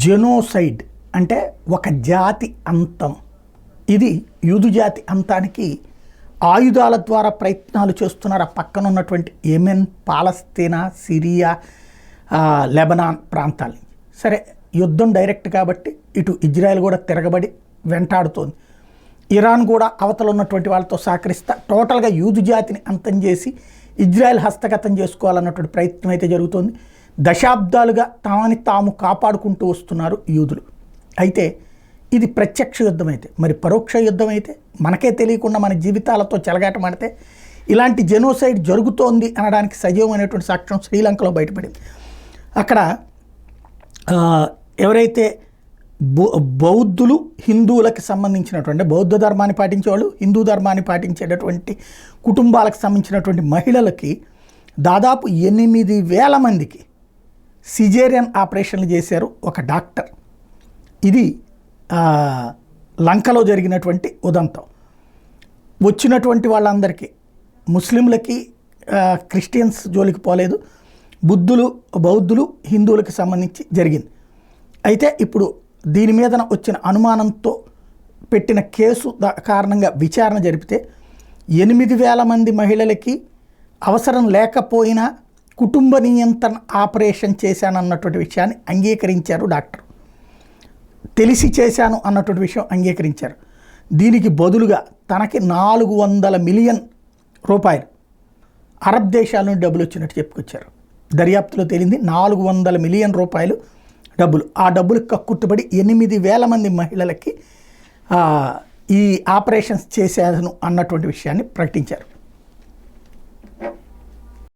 Genocide అంటే ఒక జాతి అంతం. ఇది యూదు జాతి అంతానికి ఆయుధాల ద్వారా ప్రయత్నాలు చేస్తున్నారు. ఆ పక్కన ఉన్నటువంటి యెమెన్, పాలస్తీనా, సిరియా, లెబనాన్ ప్రాంతాల నుంచి. సరే, యుద్ధం డైరెక్ట్ కాబట్టి ఇటు ఇజ్రాయెల్ కూడా తిరగబడి వెంటాడుతోంది. ఇరాన్ కూడా అవతల ఉన్నటువంటి వాళ్ళతో సహకరిస్తా టోటల్గా యూదు జాతిని అంతం చేసి ఇజ్రాయెల్ హస్తగతం చేసుకోవాలన్నటువంటి ప్రయత్నం అయితే జరుగుతోంది. దశాబ్దాలుగా తామని తాము కాపాడుకుంటూ వస్తున్నారు యూదులు. అయితే ఇది ప్రత్యక్ష యుద్ధం అయితే, మరి పరోక్ష యుద్ధం అయితే మనకే తెలియకుండా మన జీవితాలతో చెలగాటమాడితే ఇలాంటి జెనోసైడ్ జరుగుతోంది అనడానికి సజీవమైనటువంటి సాక్ష్యం శ్రీలంకలో బయటపడింది. అక్కడ ఎవరైతే బౌద్ధులు, హిందువులకు సంబంధించినటువంటి బౌద్ధ ధర్మాన్ని పాటించేవాళ్ళు, హిందూ ధర్మాన్ని పాటించేటటువంటి కుటుంబాలకు సంబంధించినటువంటి మహిళలకి దాదాపు 8,000 మందికి సిజేరియన్ ఆపరేషన్లు చేశారు ఒక డాక్టర్. ఇది లంకలో జరిగినటువంటి ఉదంతం. వచ్చినటువంటి వాళ్ళందరికీ ముస్లింలకి, క్రిస్టియన్స్ జోలికి పోలేదు, బౌద్ధులు, హిందువులకు సంబంధించి జరిగింది. అయితే ఇప్పుడు దీని మీద వచ్చిన అనుమానంతో పెట్టిన కేసు కారణంగా విచారణ జరిపితే 8,000 మంది మహిళలకి అవసరం లేకపోయినా కుటుంబ నియంత్రణ ఆపరేషన్ చేశానన్నటువంటి విషయాన్ని అంగీకరించారు డాక్టర్. తెలిసి చేశాను అన్నటువంటి విషయం అంగీకరించారు. దీనికి బదులుగా తనకి 400 మిలియన్ రూపాయలు అరబ్ దేశాల నుండి డబ్బులు వచ్చినట్టు చెప్పుకొచ్చారు. దర్యాప్తులో తేలింది 400 మిలియన్ రూపాయలు డబ్బులు. ఆ డబ్బులు కక్కుర్తుపడి 8,000 మంది మహిళలకి ఈ ఆపరేషన్స్ చేశాను అన్నటువంటి విషయాన్ని ప్రకటించారు.